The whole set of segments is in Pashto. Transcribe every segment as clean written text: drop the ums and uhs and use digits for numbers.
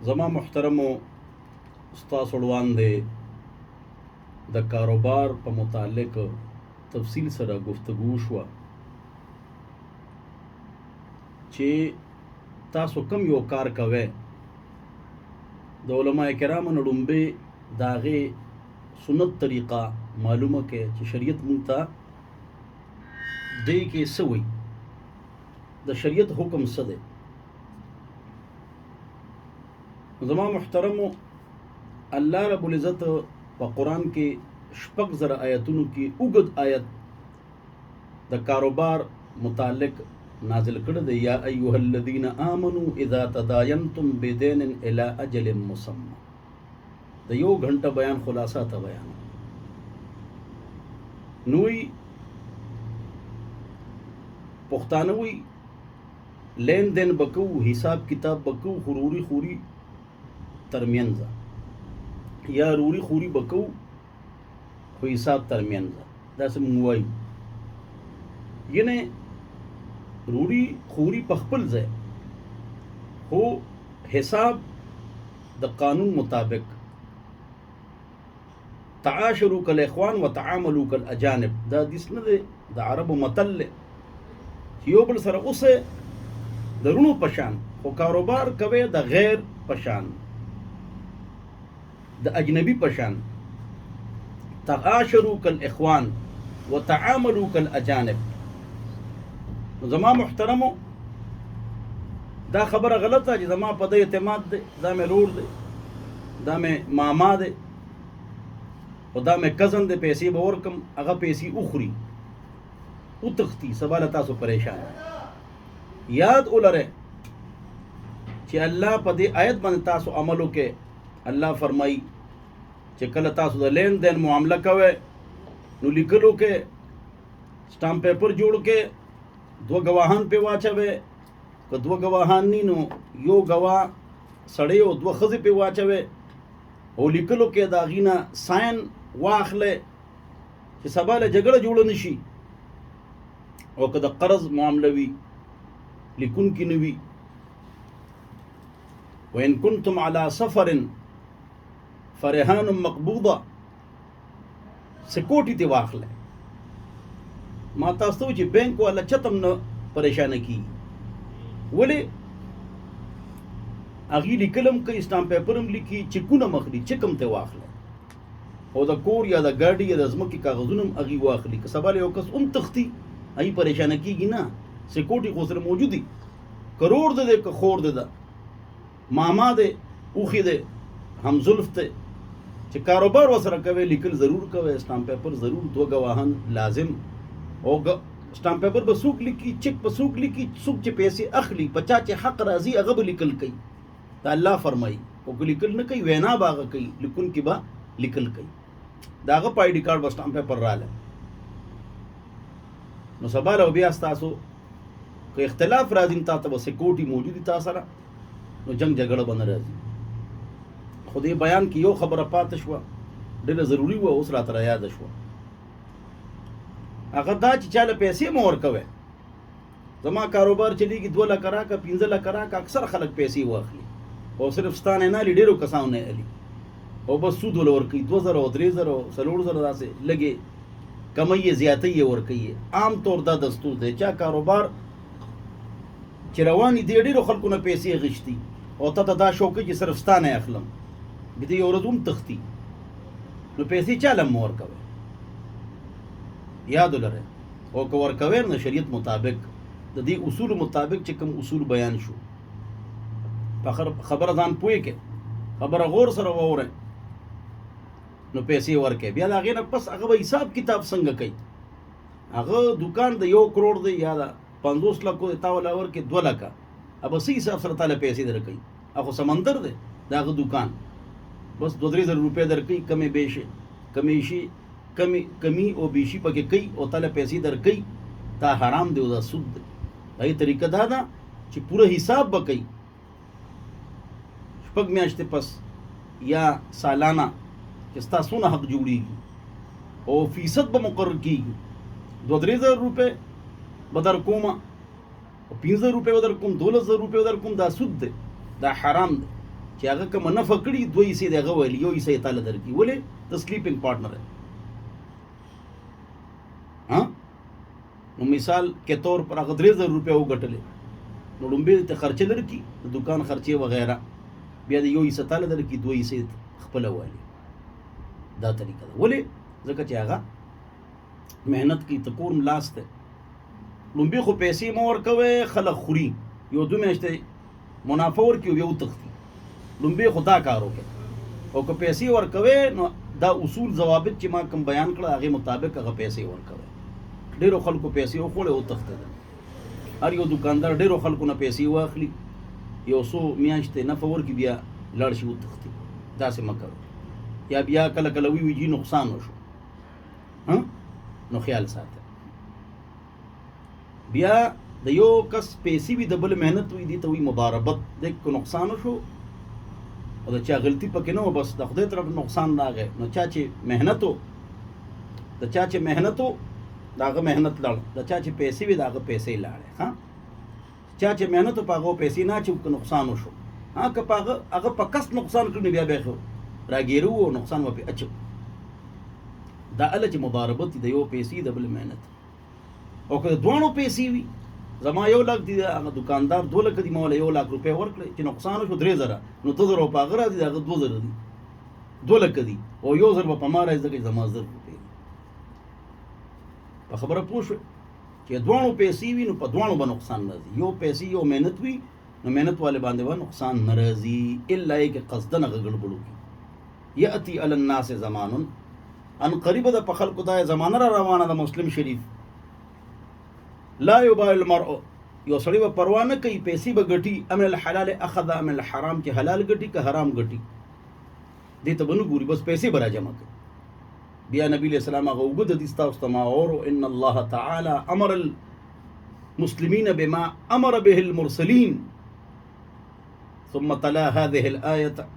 زما محترمو ستاسو وړاندې د کاروبار په متعلق تفصیل سره گفتگو شوه چې تاسو کم یو کار کوئ د علماء کرامو نه لومبې د هغې سنت طریقه معلومه کړئ چې شریعت مونږ ته دې کې څه وایي د شریعت حکم څه دی. زما محترمو الله رب العزت په قرآن کې شپږ زره آیتونو کې اوږد آیت د کاروبار متعلق نازل کړی دی. یا ایها الذین آمنوا اذا تداینتم بدین الی اجل مسمى د یو غنټه بیان خلاصه ته بیان نوې پښتانه وی لین دین بکو حساب کتاب بکو خوروري خوري ترمنځ یا روري خوري بکو خو حساب ترمنځ دا څه مونږ وایو یعنی روڑی خوری پخپل ځای خو حساب د قانون مطابق تعاشروا کالاخوان وتعاملوا کالاجانب دا حدیث نه دی د عربو متل دی چې یو بل سره اوسه د رونو پشان خو کاروبار کوي د غیر پشان د اجنبي پشان. تعاشروا کالاخوان وتعاملوا کالاجانب. زما محترمو دا خبره غلطه چې زما په دې اعتماد دی دا مې رور دی دا مې ماما دی او دا مې کزن دی پیسې به ورکم هغه پیسې اخري او تختی سبا له تاسو پریشان. یاد ولرئ چې الله په دې آیت باندې تاسو عمل وکړئ. الله فرمایي چې کله تاسو د لین دین معامله کوئ نو لیکلو کې سٹامپ پیپر جوړ کې دو گواهان په واچوي که دو گواهان ني نو یو گواه سړی او دو ښځې په واچوي او لیکلو کې د هغې نه ساین واخلئ چې سبا له جګړه جوړه نه شي. او که د قرض معامله وي لیکونکي نه وي وإن كنتم على سفر فرهان مقبوضه سکوټي دې واخلئ. ما تاسو چې بینک والا چتم نه پریشان کی ولې اغي لیکلم کوي سٹامپ پیپرم لیکي چکونه مخلي چکم ته واخله او د کور یا د ګاډي یا د ځمکې کاغذونه اغي واخلي که سبا له یو کس تختی ای پریشان کیږي نه سکوټي خو سره موجودي کروڑ ده که خور ده ماما ده اوخي ده هم زلف ته چې کاروبار وسره کوي لیکل ضرور کوي سٹامپ پیپر ضرور دو گواهان لازم او سٹامپ پیپر به څوک لیکي چک به څوک لیکي څوک چې پیسې اخلي پچا چې حق راځي هغه به لیکل کوي دا الله فرمایي او لیکل نه کوي وینا باغه کوي لیکون کې به لیکل کوي داغه په آی ډي کارت به سٹامپ پیپر رااله نو سبا له بیا تاسو که اختلاف راځي تاسو به سکیورټي موجودي تاسو سره نو جنگ جګړه باندې راځي. خو دې بیان کې یو خبره پاتې شوه ډېره ضروري وه اوس راته را یاده شوه هغه دا چې چاله پیسې مو ورکوئ. زما کاروبار چلیږي 2 لکه راکه 15 لکه راکه اکثر خلک پیسې واخلي او صرف ستا نه نه ډېرو کسانو نه علي او بس سود ول ورکوي 2000 او 3000 او 4000 داسې لګي کمای زیاتې یې ورکوي. عام طور دا دستور دی چا کاروبار چې رواني دی ډېرو خلکو نه پیسې غشتي او ته دا شوکه چې صرف ستا نه اخلم دې یو ورځ هم تختی نو پیسې چاله مو ورکوي. یاد ولرئ او که ورکوي نه شریعت مطابق د دې اصول مطابق چې کوم اصول بیان شو په خبره ځان پوي کې خبره غور سره ووره نو پیسې ورکې بیا د هغې نه پس هغه به حساب کتاب څنګه کوي. هغه دکان د 1 کروڑ دی یا د 50 لکو دی تا ولا ورکې 2 لکه اب سی حساب سره تاله پیسې درکوي هغه سمندر دی د هغه دکان بس 2-3 روپۍ درکوي کمې بیشي کمیشي کمی او بیشی پکې کوي او تعالی پیسې درکوي دا حرام دی او دا سود دی. هغې طریقه دا ده چې پوره حساب به کوي 6 میاشتې پس یا سالانه چې ستا څونه حق جوړېږي او فیصد به مقرر کېږي 2-3 روپۍ به در کومه او 15 روپۍ به در کوم 12 روپۍ به در کوم دا سود دی دا حرام دی. چې هغه کوم نه فکړي دوی سي دغه ویل یو یې سي تعالی درکې ولې د سلیپینګ پارټنر ها نو مثال کې طور پر هغه 3000 روپیا وګټلې نو لومبه ته خرچه لرکی د دکان خرچه وغیرہ بیا د یو یې ستاله درکې دوی سي خپل وایي دا طریقه ده ولې ځکه چې هغه مهنت کی تکور ملاس ته لومبه خو پیسې مو ورکوي خلک خوري یو دوه میاشتې منافع ورکي یو تختی لومبه خدا کار وکړي او که پیسې ورکوي نو دا اصول ضوابط چې ما کوم بیان کړل هغه مطابق هغه پیسې ورکوي ډیرو خلکو پیسې وخوړې او تخته هر یو دکاندار ډیرو خلکو نه پیسې واخلي یو څو میاشتې نه فور کې بیا لاړ شي وتختی داسې مکه یا بیا کله کله وی جی نقصان وشو ها نو خیال ساته بیا د یو کس پیسې وي د بل مهنت وي دي ته وی مضاربت د کو نقصان وشو او د چا غلطي پکې نه بس د خدای طرف نقصان راغی نو چا چې مهنتو داغه مهنت لړ د چا چې پیسې وي داغه پیسې لاړې ها چا چې مهنت په هغه پیسې نه چې نقصان وشو ها که هغه په کس نقصان کړي بیا به خو راګیرو او نقصان و په اچو دا ال چې مضاربت د یو پیسې د بل مهنت او که دوه پیسې وي زما 1 لک دی هغه دکاندار 2 لک دی مولا 1 لک روپے ورکړي چې نقصان شو 3000 نو 2000 په هغه راځي هغه 2000 دی 2 لک دی او 1000 په ما راځي ځکه زما 1000 روپے په خبره پوښ چې دوه پیسې وي نو په دوه به نقصان راځي یو پیسې یو مهنت وي نو مهنت والے باندې و نقصان ناراضي الا یک قصدن غړبړو یاتی علی الناس زمان ان قریب د په خلکو دا زمانه را روانه د مسلم شریف لا یبال المرء یو سړی په پروا نه کوي پیسې به ګټي امن الحلال اخذ امن الحرام چې حلال ګټي که حرام ګټي دې ته بنو ګوري بس پیسې برا جمع کوي بیا نبی علیہ السلام هغه وګد د استاوستما اور ان الله تعالی امر المسلمین بما امر به المرسلین ثم تلا هذه الايه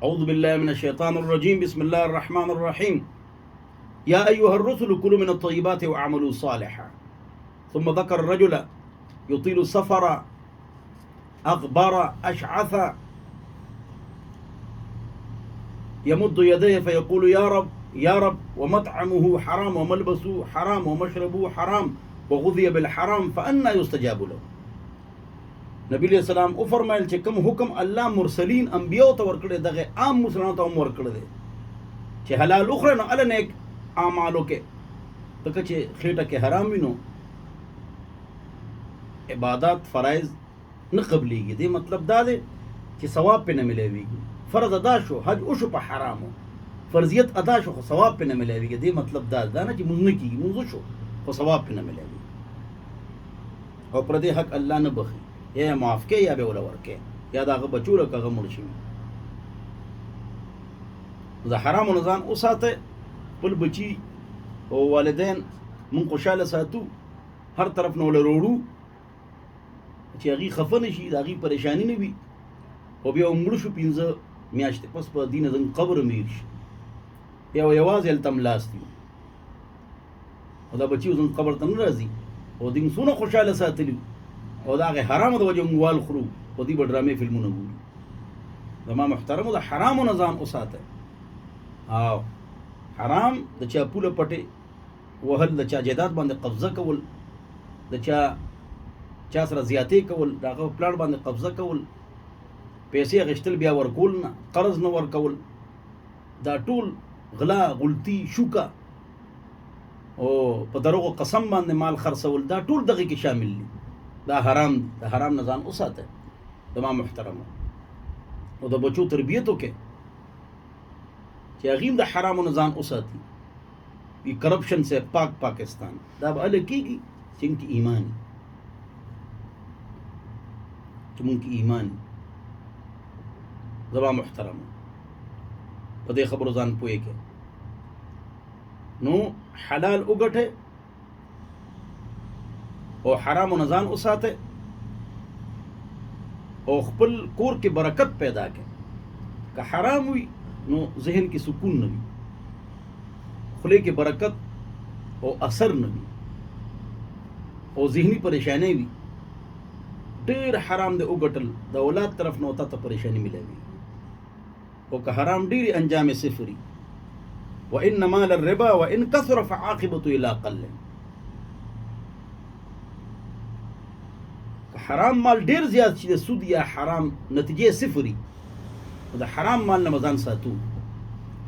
اعوذ بالله من الشيطان الرجيم بسم الله الرحمن الرحيم يا ايها الرسل كلوا من الطيبات واعملوا صالحا ثم ذكر الرجل يطيل السفر اغبر اشعث يمد يديه فيقول يا رب ومطعمه حرام وملبسه حرام ومشربه حرام وغذي بالحرام فأنا يستجاب له نبی علیہ السلام او فرمایل چې کوم حکم الله مرسلین انبیاء ته ورکړي دغه عام مسلمانانو ته ورکړي دي چې حلال اخره نو ال نیک اعمالو کې دغه چې خېټه کې حرام وینو عبادت فرایض نه قبليږي دې مطلب دا دی چې ثواب په نه ملويږي فرض ادا شو حج او شو په حرامو فرضیت ادا شو خو ثواب په نه ملويږي دې مطلب دا نه چې مونږ نه کیږي مونږ شو خو ثواب په نه ملوي او پر دې حق الله نه بخي یا معاف کې یا به ولا ورکه یا داغه بچوله کغه مرشي زه حرام نزان او ساته خپل بچي او والدین مون خوشاله ساتو هر طرف نو لروړو چې هغه خفن شي داغي پریشانی نه وي او بیا مړ شو 15 میاشتې پس په دینه زن قبر میر شي یا یوازې التم لاستي او دا بچي زن قبر ته ناراضي او دین سونه خوشاله ساتلی او دا حرام د وجه موال خرو او دی ډرامې فلمونه ګوري زما محترم د حرام نظام اوساته او حرام د چا پوله پټه وهل د چا جیدات باندې قبضه کول د چا سره زیاتې کول دغه پلان باندې قبضه کول پیسې غشتل بیا ورکول نه قرض نه ورکول دا ټول غلا غلطي شوکا او په دروغه قسم باندې مال خرڅول دا ټول دغه کې شامل دي دا حرام دي د حرام نظام اوساته تمام محترم او د بچو تربیت وکړي چې هغه د حرام نظام اوساتي وی کرپشن سے پاک پاکستان دا به الکیږي چې ایمان چې مونږ ایمان زما محترم په دې خبرو ځان پوهه کې نو حلال وګټه او حرام نزان اوساته او خپل کور کې برکت پیدا کړي که حرام وي نو ذهن کې سکون نه وي خله کې برکت او اثر نه وي او ذهني پریشانی وي ډیر حرام دی وګټل د اولاد طرف نه وتا ته پریشانی ملوي او که حرام ډیر انجام صفري وان مال الربا وان كثر فعاقبته الى قل که حرام مال ډیر زیات شي د سود یا حرام نتیجه صفري د حرام مال نه مزان ساتو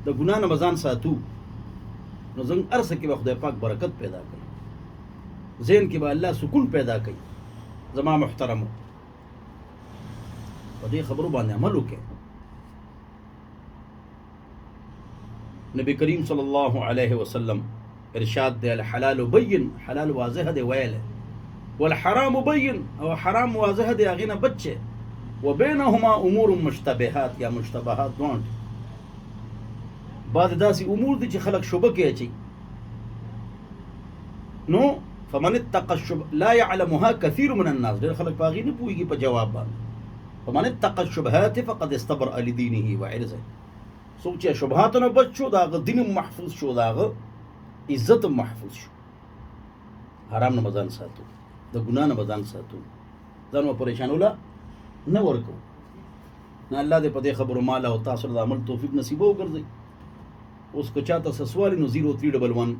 د ګنا نه مزان ساتو نو زنګ ارسه کې به خدای پاک برکت پیدا کوي ذهن کې به الله سکون پیدا کوي زما محترمو په دې خبرو باندې عمل وکړئ نبی کریم صلی الله علیه وسلم ارشاد دی الحلال بین حلال واضح دی ویل والحرام بین او حرام واضح دی اغینه بچه وبینهما امور مشتبهات یا مشتبهات دوان بعد داسې امور دي چې خلک شوبه کې اچي نو فمن اتقى الشبه لا يعلمها كثير من الناس ډېر خلک په هغې نه پوهېږي په جواب باندې فمن اتقى الشبهات فقد استبرأ لدينه وعرضه څوک چې شبهاتو نه بچ شو د هغه دین محفوظ شو د هغه عزت محفوظ شو حرام نه ځان ساتو د ګناه نه ځان ساتو ځان مو پریشانوله نه ورکو نه الله دې په دې خبرو مال او تاسو د عمل توفیق نصیب وګرځي اوس که چاته څه سوال نو 0311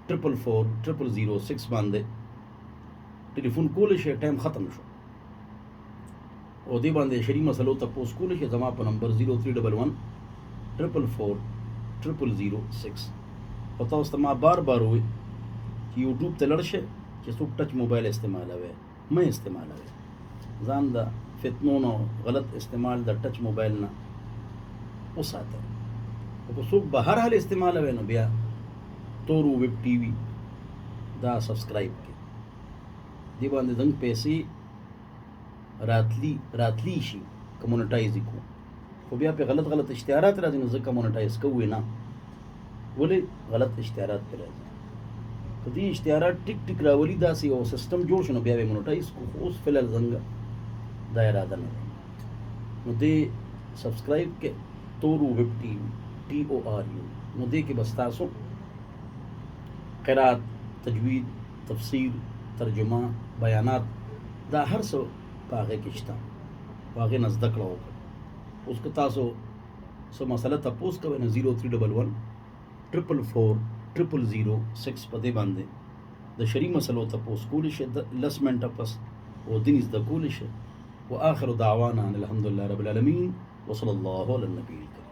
444 0006 باندې ټلیفون کولی شي ټایم ختم شو او دې باندې شری مسلو ته پوس کولی شي زما په نمبر 0311 444 0006 پتا اوس ته ما بار بار وي چې یوټیوب ته لړ شي چې څوک ټچ موبایل استعمالوي مې استعمالوي ځان د فتنو نو غلط استعمال د ټچ موبایل نه وساته او که څوک به هر حال استعمالوي نو بیا تورو ویب ټي وي دا سبسکرایب کړي دی باندې زنګ پیسې راتلی شي کمونټایز کو خو بیا په غلط اشتهارات راځي نو ځکه مونټایز کوو نه ولې غلط اشتهارات پر راځي کدی اشتهارات ټیک ټیک راولي داسې او سیستم جوړ شنو بیا به مونټایز کو اوس فلل زنګ دا اراده نه نو دې سبسکرایب کې تورو ویب ټي TORU نو دې کې بس تاسو قرات تجوید تفسیر ترجمه بیانات دا هر څه پاغه کې شته واغې نزد کړو اوس که تاسو سو مسله تاسو کوئ نو 0311 444 0006 په دې باندې د شری مسلو تاسو کولی شئ لس منټه پس او دین از د کولی شئ واخر دعوانا ان الحمد لله رب العالمين وصلى الله على النبي الكريم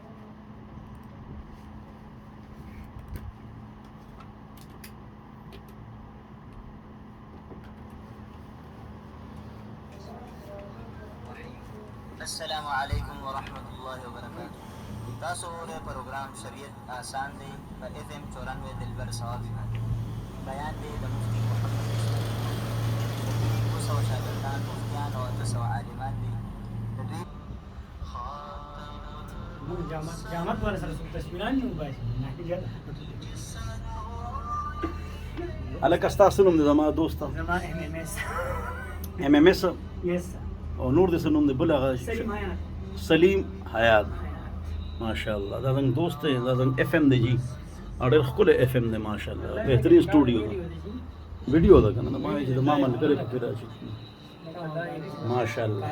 السلام علیکم ورحمۃ اللہ وبرکاتہ تاسو له پروګرام شریعت آسان دی په FM 94 دلبر ثواب بیان دی د مفتی محمد اسلام او شاګردان مفتیان او تاسو عالمان دي جامعت والا سره تشمیران نه وباسي الک تاسو نوم د زما دوست زما MMS یس او نور د سنوم د بلغه سلیم حیات ماشاءالله دا زنګ دوست دی دا زنګ FM دی جی اړ خپل FM دی ماشاءالله بهترین سټوډیو ویډیو دا کنه ما چې د ما من کړی په راځي ماشاءالله